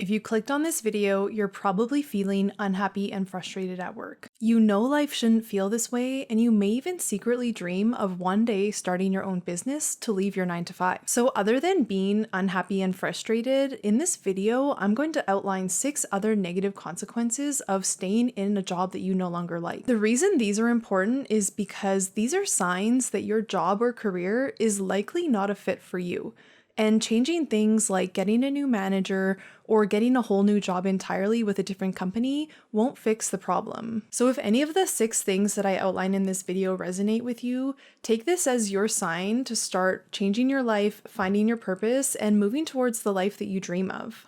If you clicked on this video, you're probably feeling unhappy and frustrated at work. You know life shouldn't feel this way, and you may even secretly dream of one day starting your own business to leave your 9 to 5. So other than being unhappy and frustrated, in this video, I'm going to outline 6 other negative consequences of staying in a job that you no longer like. The reason these are important is because these are signs that your job or career is likely not a fit for you. And changing things like getting a new manager or getting a whole new job entirely with a different company won't fix the problem. So if any of the 6 things that I outline in this video resonate with you, take this as your sign to start changing your life, finding your purpose, and moving towards the life that you dream of.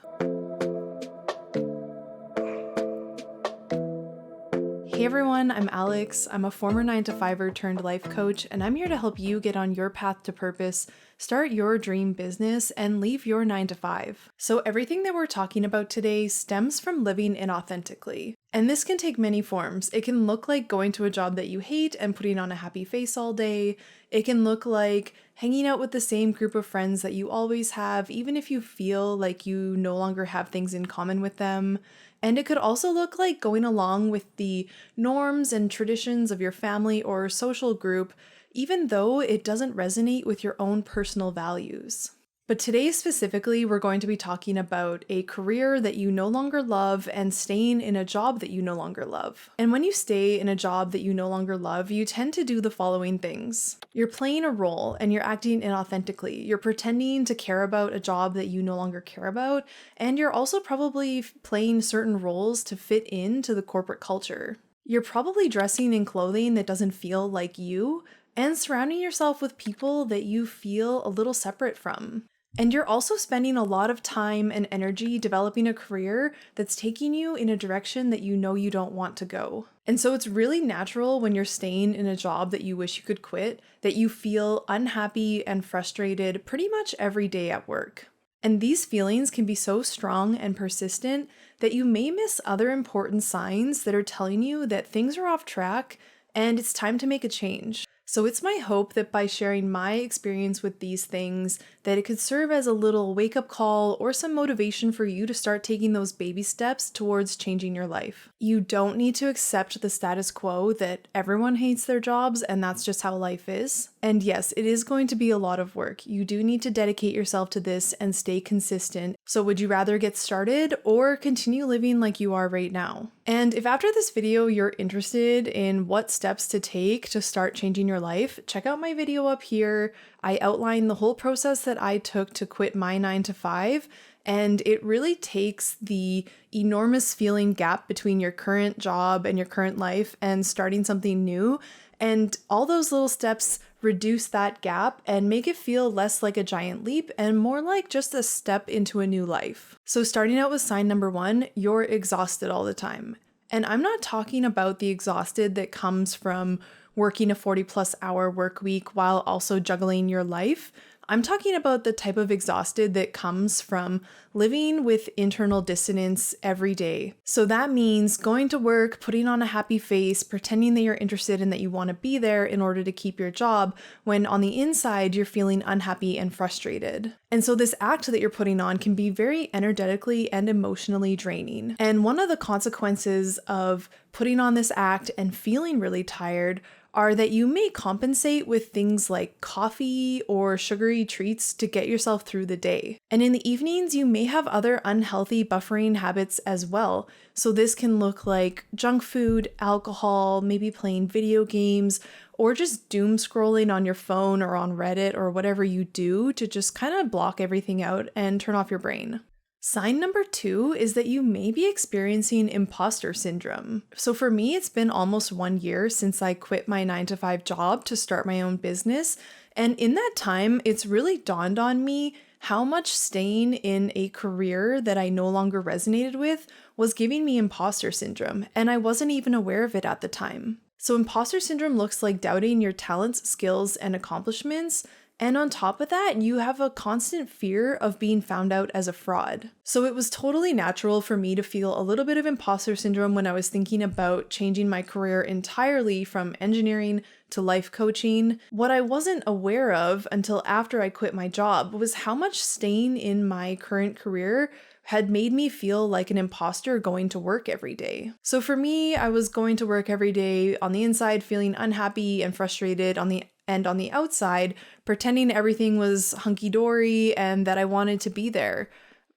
Hey everyone, I'm Alex. I'm a former 9 to 5er turned life coach, and I'm here to help you get on your path to purpose, start your dream business, and leave your 9 to 5. So everything that we're talking about today stems from living inauthentically. And this can take many forms. It can look like going to a job that you hate and putting on a happy face all day. It can look like hanging out with the same group of friends that you always have, even if you feel like you no longer have things in common with them. And it could also look like going along with the norms and traditions of your family or social group, even though it doesn't resonate with your own personal values. But today specifically, we're going to be talking about a career that you no longer love and staying in a job that you no longer love. And when you stay in a job that you no longer love, you tend to do the following things. You're playing a role and you're acting inauthentically. You're pretending to care about a job that you no longer care about, and you're also probably playing certain roles to fit into the corporate culture. You're probably dressing in clothing that doesn't feel like you, and surrounding yourself with people that you feel a little separate from. And you're also spending a lot of time and energy developing a career that's taking you in a direction that you know you don't want to go. And so it's really natural when you're staying in a job that you wish you could quit, that you feel unhappy and frustrated pretty much every day at work. And these feelings can be so strong and persistent that you may miss other important signs that are telling you that things are off track and it's time to make a change. So it's my hope that by sharing my experience with these things, that it could serve as a little wake-up call or some motivation for you to start taking those baby steps towards changing your life. You don't need to accept the status quo that everyone hates their jobs and that's just how life is. And yes, it is going to be a lot of work. You do need to dedicate yourself to this and stay consistent. So would you rather get started or continue living like you are right now? And if after this video you're interested in what steps to take to start changing your life, check out my video up here. I outline the whole process that I took to quit my 9 to 5, and it really takes the enormous feeling gap between your current job and your current life and starting something new. And all those little steps reduce that gap and make it feel less like a giant leap and more like just a step into a new life. So starting out with sign number 1, you're exhausted all the time. And I'm not talking about the exhausted that comes from working a 40+ hour work week while also juggling your life. I'm talking about the type of exhausted that comes from living with internal dissonance every day. So that means going to work, putting on a happy face, pretending that you're interested and that you want to be there in order to keep your job, when on the inside you're feeling unhappy and frustrated. And so this act that you're putting on can be very energetically and emotionally draining. And one of the consequences of putting on this act and feeling really tired are that you may compensate with things like coffee or sugary treats to get yourself through the day. And in the evenings, you may have other unhealthy buffering habits as well. So this can look like junk food, alcohol, maybe playing video games, or just doom scrolling on your phone or on Reddit or whatever you do to just kind of block everything out and turn off your brain. Sign number 2 is that you may be experiencing imposter syndrome. So for me, it's been almost 1 year since I quit my 9 to 5 job to start my own business. And in that time, it's really dawned on me how much staying in a career that I no longer resonated with was giving me imposter syndrome, and I wasn't even aware of it at the time. So imposter syndrome looks like doubting your talents, skills, and accomplishments. And on top of that, you have a constant fear of being found out as a fraud. So it was totally natural for me to feel a little bit of imposter syndrome when I was thinking about changing my career entirely from engineering to life coaching. What I wasn't aware of until after I quit my job was how much staying in my current career had made me feel like an imposter going to work every day. So for me, I was going to work every day on the inside feeling unhappy and frustrated on the outside, pretending everything was hunky-dory and that I wanted to be there.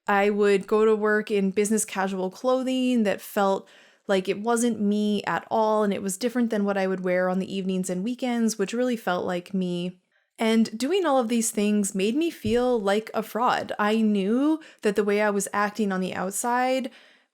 I would go to work in business casual clothing that felt like it wasn't me at all, and it was different than what I would wear on the evenings and weekends, which really felt like me. And doing all of these things made me feel like a fraud. I knew that the way I was acting on the outside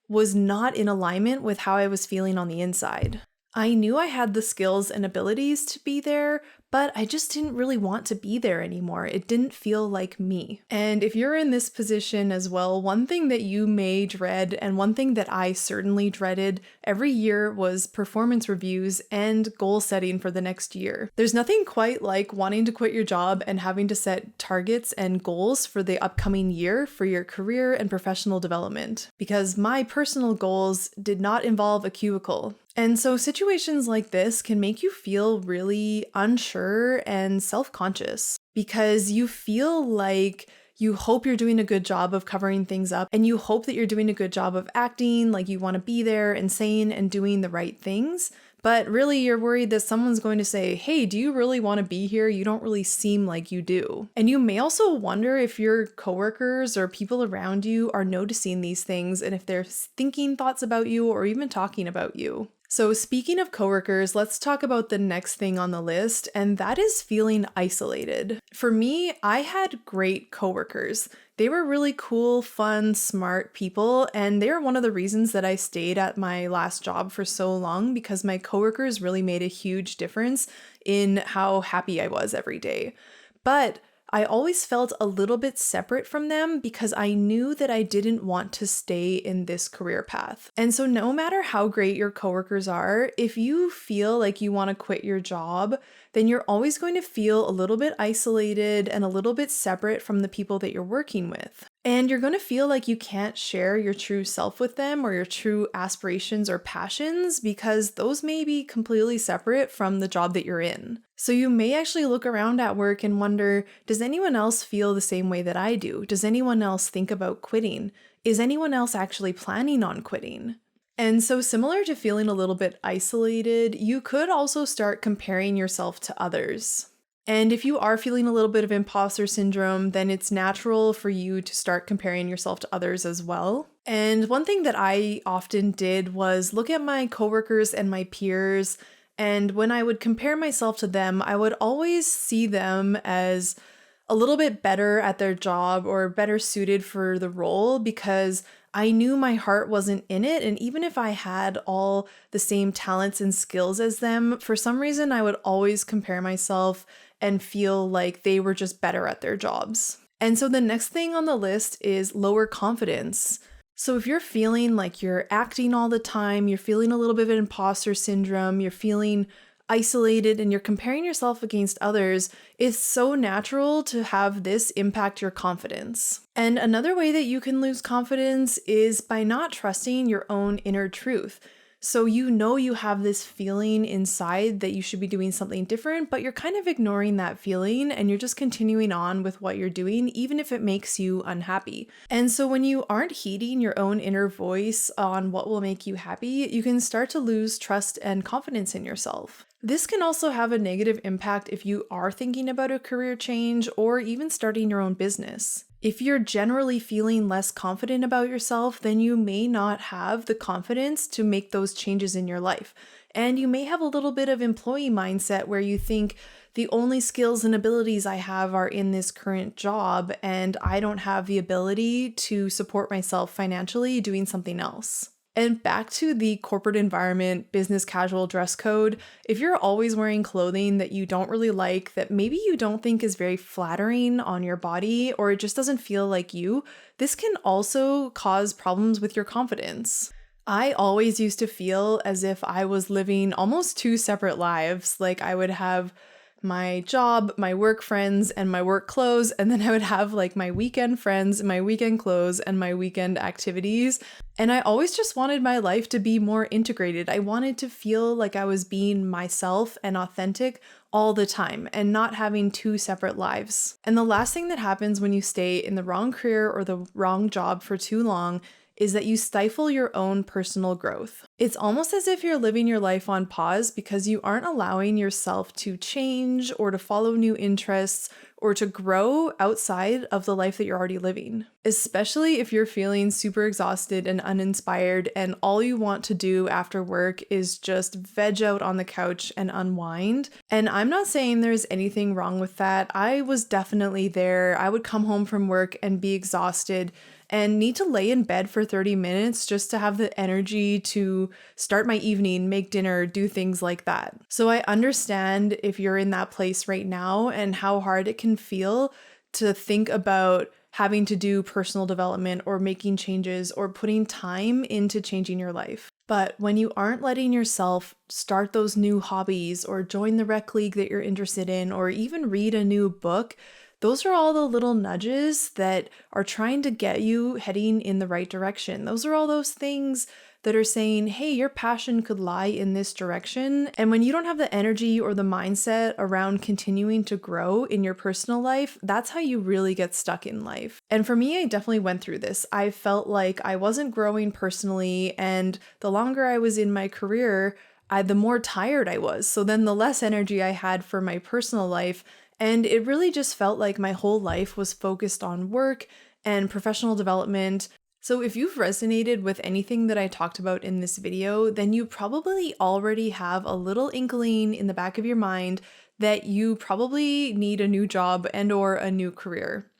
was not in alignment with how I was feeling on the inside. I knew I had the skills and abilities to be there, but I just didn't really want to be there anymore. It didn't feel like me. And if you're in this position as well, one thing that you may dread, and one thing that I certainly dreaded every year, was performance reviews and goal setting for the next year. There's nothing quite like wanting to quit your job and having to set targets and goals for the upcoming year for your career and professional development, because my personal goals did not involve a cubicle. And so situations like this can make you feel really unsure and self-conscious because you feel like you hope you're doing a good job of covering things up, and you hope that you're doing a good job of acting like you want to be there and saying and doing the right things. But really, you're worried that someone's going to say, hey, do you really want to be here? You don't really seem like you do. And you may also wonder if your coworkers or people around you are noticing these things and if they're thinking thoughts about you or even talking about you. So speaking of coworkers, let's talk about the next thing on the list, and that is feeling isolated. For me, I had great coworkers. They were really cool, fun, smart people, and they are one of the reasons that I stayed at my last job for so long, because my coworkers really made a huge difference in how happy I was every day. But I always felt a little bit separate from them because I knew that I didn't want to stay in this career path. And so no matter how great your coworkers are, if you feel like you want to quit your job, then you're always going to feel a little bit isolated and a little bit separate from the people that you're working with. And you're going to feel like you can't share your true self with them or your true aspirations or passions because those may be completely separate from the job that you're in. So you may actually look around at work and wonder, does anyone else feel the same way that I do? Does anyone else think about quitting? Is anyone else actually planning on quitting? And so similar to feeling a little bit isolated, you could also start comparing yourself to others. And if you are feeling a little bit of imposter syndrome, then it's natural for you to start comparing yourself to others as well. And one thing that I often did was look at my coworkers and my peers, and when I would compare myself to them, I would always see them as a little bit better at their job or better suited for the role because I knew my heart wasn't in it. And even if I had all the same talents and skills as them, for some reason, I would always compare myself and feel like they were just better at their jobs. And so the next thing on the list is lower confidence. So if you're feeling like you're acting all the time, you're feeling a little bit of imposter syndrome, you're feeling isolated and you're comparing yourself against others, it's so natural to have this impact your confidence. And another way that you can lose confidence is by not trusting your own inner truth. So you know you have this feeling inside that you should be doing something different, but you're kind of ignoring that feeling and you're just continuing on with what you're doing, even if it makes you unhappy. And so when you aren't heeding your own inner voice on what will make you happy, you can start to lose trust and confidence in yourself. This can also have a negative impact if you are thinking about a career change or even starting your own business. If you're generally feeling less confident about yourself, then you may not have the confidence to make those changes in your life. And you may have a little bit of employee mindset where you think the only skills and abilities I have are in this current job, and I don't have the ability to support myself financially doing something else. And back to the corporate environment, business casual dress code, if you're always wearing clothing that you don't really like, that maybe you don't think is very flattering on your body, or it just doesn't feel like you, this can also cause problems with your confidence. I always used to feel as if I was living almost two separate lives. Like I would have my job, my work friends, and my work clothes. And then I would have like my weekend friends, my weekend clothes, and my weekend activities. And I always just wanted my life to be more integrated. I wanted to feel like I was being myself and authentic all the time and not having two separate lives. And the last thing that happens when you stay in the wrong career or the wrong job for too long is that you stifle your own personal growth. It's almost as if you're living your life on pause because you aren't allowing yourself to change or to follow new interests or to grow outside of the life that you're already living. Especially if you're feeling super exhausted and uninspired and all you want to do after work is just veg out on the couch and unwind. And I'm not saying there's anything wrong with that. I was definitely there. I would come home from work and be exhausted and need to lay in bed for 30 minutes just to have the energy to start my evening, make dinner, do things like that. So I understand if you're in that place right now and how hard it can feel to think about having to do personal development or making changes or putting time into changing your life. But when you aren't letting yourself start those new hobbies or join the rec league that you're interested in or even read a new book, those are all the little nudges that are trying to get you heading in the right direction. Those are all those things that are saying, hey, your passion could lie in this direction. And when you don't have the energy or the mindset around continuing to grow in your personal life, that's how you really get stuck in life. And for me, I definitely went through this. I felt like I wasn't growing personally, and the longer I was in my career, the more tired I was. So then the less energy I had for my personal life. And it really just felt like my whole life was focused on work and professional development. So if you've resonated with anything that I talked about in this video, then you probably already have a little inkling in the back of your mind that you probably need a new job and or a new career.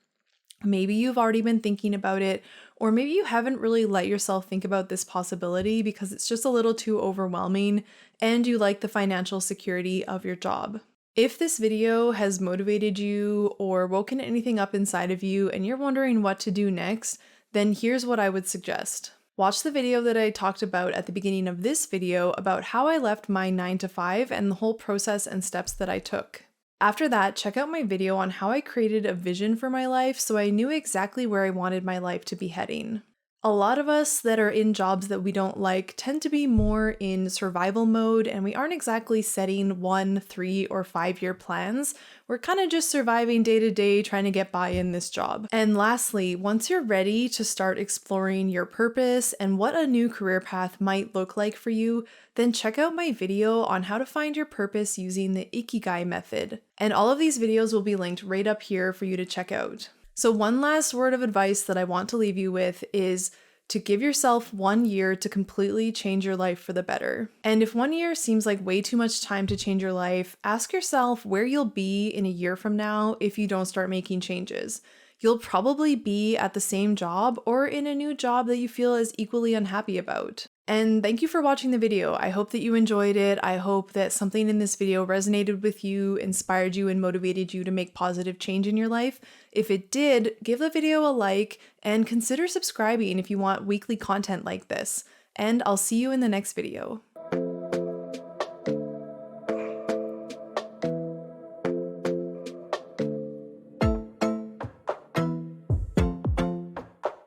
Maybe you've already been thinking about it, or maybe you haven't really let yourself think about this possibility because it's just a little too overwhelming and you like the financial security of your job. If this video has motivated you or woken anything up inside of you and you're wondering what to do next, then here's what I would suggest. Watch the video that I talked about at the beginning of this video about how I left my 9-to-5 and the whole process and steps that I took. After that, check out my video on how I created a vision for my life so I knew exactly where I wanted my life to be heading. A lot of us that are in jobs that we don't like tend to be more in survival mode, and we aren't exactly setting 1, 3, or 5-year plans. We're kind of just surviving day to day, trying to get by in this job. And lastly, once you're ready to start exploring your purpose and what a new career path might look like for you, then check out my video on how to find your purpose using the Ikigai method. And all of these videos will be linked right up here for you to check out. So one last word of advice that I want to leave you with is to give yourself 1 year to completely change your life for the better. And if 1 year seems like way too much time to change your life, ask yourself where you'll be in a year from now if you don't start making changes. You'll probably be at the same job or in a new job that you feel as equally unhappy about. And thank you for watching the video. I hope that you enjoyed it. I hope that something in this video resonated with you, inspired you, and motivated you to make positive change in your life. If it did, give the video a like and consider subscribing if you want weekly content like this. And I'll see you in the next video.